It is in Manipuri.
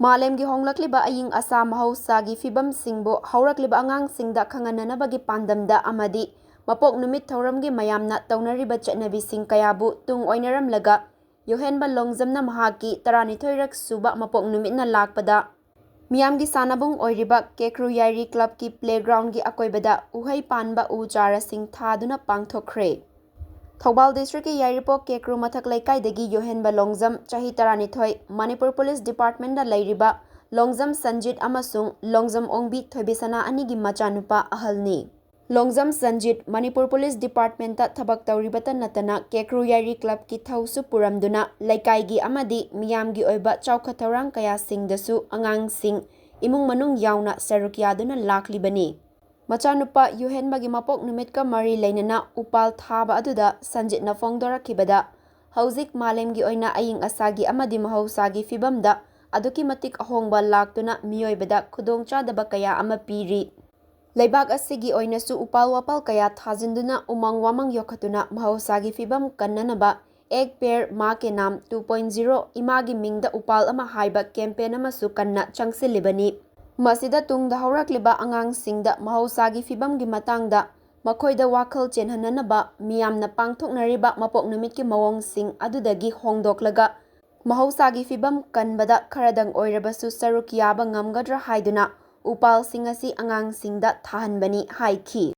ꯃꯥꯂꯦꯝꯒꯤ ꯍꯣꯡꯂꯛꯂꯤꯕ ꯑꯏꯪ ꯑꯁꯥ ꯃꯍꯧꯁꯥꯒꯤ ꯐꯤꯕꯝꯁꯤꯡꯕꯨ ꯍꯧꯔꯛꯂꯤꯕ ꯑꯉꯥꯡꯁꯤꯡꯗ ꯈꯪꯍꯟꯅꯅꯕꯒꯤ ꯄꯥꯟꯗꯝꯗ ꯑꯃꯗꯤ ꯃꯄꯣꯛ ꯅꯨꯃꯤꯠ ꯊꯧꯔꯝꯒꯤ ꯃꯌꯥꯝꯅ ꯇꯧꯅꯔꯤꯕ ꯆꯠꯅꯕꯤꯁꯤꯡ ꯀꯌꯥꯕꯨ ꯇꯨꯡ ꯑꯣꯏꯅꯔꯝꯂꯒ ꯌꯣꯍꯦꯟꯕ ꯂꯣꯡꯖꯝꯅ ꯃꯍꯥꯛꯀꯤ 12ꯔꯛ ꯁꯨꯕ ꯃꯄꯣꯛ ꯅꯨꯃꯤꯠꯅ ꯂꯥꯛꯄꯗ ꯃꯤꯌꯥꯝꯒꯤ ꯁꯥꯟꯅꯕꯨꯡ ꯑꯣꯏꯔꯤꯕ ꯀꯦꯀ꯭ꯔꯨ ꯌꯥꯏꯔꯤ ꯀ꯭ꯂꯕꯀꯤ ꯄ꯭ꯂꯦꯒ꯭ꯔꯥꯎꯟꯒꯤ ꯑꯀꯣꯏꯕꯗ ꯎꯍꯩ ꯄꯥꯟꯕ ꯎ ꯆꯥꯔꯥꯁꯤꯡ ꯊꯥꯗꯨꯅ ꯄꯥꯡꯊꯣꯛꯈ꯭ꯔꯦ꯫ ꯊꯧꯕꯥꯜ ꯗꯤꯁꯇ꯭ꯔꯤꯛꯀꯤ ꯌꯥꯏꯔꯤꯄꯣꯛ ꯀꯦꯀ꯭ꯔꯨ ꯃꯊꯛ ꯂꯩꯀꯥꯏꯗꯒꯤ ꯌꯣꯍꯦꯟꯕ ꯂꯣꯡꯖꯝ ꯆꯍꯤ 12 ꯃꯅꯤꯄꯨꯔ ꯄꯨꯂꯤꯁ ꯗꯤꯄꯥꯔꯠꯃꯦꯟꯇꯗ ꯂꯩꯔꯤꯕ ꯂꯣꯡꯖꯝ ꯁꯟꯖꯤꯠ ꯑꯃꯁꯨꯡ ꯂꯣꯡꯖꯝ ꯑꯣꯡꯕꯤ ꯊꯣꯏꯕꯤꯁꯅꯥ ꯑꯅꯤꯒꯤ ꯃꯆꯥꯅꯨꯄꯥ ꯑꯍꯜꯅꯤ꯫ ꯂꯣꯡꯖꯝ ꯁꯟꯖꯤꯠ ꯃꯅꯤꯄꯨꯔ ꯄꯨꯂꯤꯁ ꯗꯤꯄꯥꯔꯠꯃꯦꯟꯇ ꯊꯕꯛ ꯇꯧꯔꯤꯕꯇ ꯅꯠꯇꯅ ꯀꯦꯀ꯭ꯔꯨ ꯌꯥꯏꯔꯤ ꯀ꯭ꯂꯕꯀꯤ ꯊꯧꯁꯨ ꯄꯨꯔꯝꯗꯨꯅ ꯂꯩꯀꯥꯏꯒꯤ ꯑꯃꯗꯤ ꯃꯤꯌꯥꯝꯒꯤ ꯑꯣꯏꯕ ꯆꯥꯎꯈꯠ ꯊꯧꯔꯥꯡ ꯀꯌꯥꯁꯤꯡꯗꯁꯨ ꯑꯉꯥꯡꯁꯤꯡ ꯏꯃꯨꯡ ꯃꯅꯨꯡ ꯌꯥꯎꯅ ꯁꯔꯨꯛ ꯌꯥꯗꯨꯅ ꯂꯥꯛꯂꯤꯕꯅꯤ꯫ ꯃꯆꯥꯅꯨꯄꯥ ꯌꯣꯍꯦꯟꯕꯒꯤ ꯃꯄꯣꯛ ꯅꯨꯃꯤꯠꯀ ꯃꯔꯤ ꯂꯩꯅꯅ ꯎꯄꯥꯜ ꯊꯥꯕ ꯑꯗꯨꯗ ꯁꯟꯖꯤꯠꯅ ꯐꯣꯡꯗꯣꯔꯛꯈꯤꯕꯗ ꯍꯧꯖꯤꯛ ꯃꯥꯂꯦꯝꯒꯤ ꯑꯣꯏꯅ ꯑꯏꯪ ꯑꯁꯥꯒꯤ ꯑꯃꯗꯤ ꯃꯍꯧꯁꯥꯒꯤ ꯐꯤꯕꯝꯗ ꯑꯗꯨꯛꯀꯤ ꯃꯇꯤꯛ ꯑꯍꯣꯡꯕ ꯂꯥꯛꯇꯨꯅ ꯃꯤꯑꯣꯏꯕꯗ ꯈꯨꯗꯣꯡꯆꯥꯗꯕ ꯀꯌꯥ ꯑꯃ ꯄꯤꯔꯤ꯫ ꯂꯩꯕꯥꯛ ꯑꯁꯤꯒꯤ ꯑꯣꯏꯅꯁꯨ ꯎꯄꯥꯜ ꯋꯥꯄꯥꯜ ꯀꯌꯥ ꯊꯥꯖꯤꯟꯗꯨꯅ ꯎꯃꯪ ꯋꯥꯃꯪ ꯌꯣꯛꯈꯠꯇꯨꯅ ꯃꯍꯧꯁꯥꯒꯤ ꯐꯤꯕꯝ ꯀꯟꯅꯅꯕ "एक पेड़ माँ के नाम 2.0 ꯏꯃꯥꯒꯤ ꯃꯤꯡꯗ ꯎꯄꯥꯜ ꯑꯃ" ꯍꯥꯏꯕ ꯀꯦꯝꯄꯦꯟ ꯑꯃꯁꯨ ꯀꯟꯅ ꯆꯪꯁꯤꯜꯂꯤꯕꯅꯤ꯫ ꯃꯁꯤꯗ ꯇꯨꯡꯗ ꯍꯧꯔꯛꯂꯤꯕ ꯑꯉꯥꯡꯁꯤꯡꯗ ꯃꯍꯧꯁꯥꯒꯤ ꯐꯤꯕꯝꯒꯤ ꯃꯇꯥꯡꯗ ꯃꯈꯣꯏꯗ ꯋꯥꯈꯜ ꯆꯦꯜꯍꯟꯅꯅꯕ ꯃꯤꯌꯥꯝꯅ ꯄꯥꯡꯊꯣꯛꯅꯔꯤꯕ ꯃꯄꯣꯛ ꯅꯨꯃꯤꯠꯀꯤ ꯃꯑꯣꯡꯁꯤꯡ ꯑꯗꯨꯗꯒꯤ ꯍꯣꯡꯗꯣꯛꯂꯒ ꯃꯍꯧꯁꯥꯒꯤ ꯐꯤꯕꯝ ꯀꯟꯕꯗ ꯈꯔꯗꯪ ꯑꯣꯏꯔꯕꯁꯨ ꯁꯔꯨꯛ ꯌꯥꯕ ꯉꯝꯒꯗ꯭ꯔꯥ ꯍꯥꯏꯗꯨꯅ ꯎꯄꯥꯜꯁꯤꯡ ꯑꯁꯤ ꯑꯉꯥꯡꯁꯤꯡꯗ ꯊꯥꯍꯟꯕꯅꯤ ꯍꯥꯏꯈꯤ꯫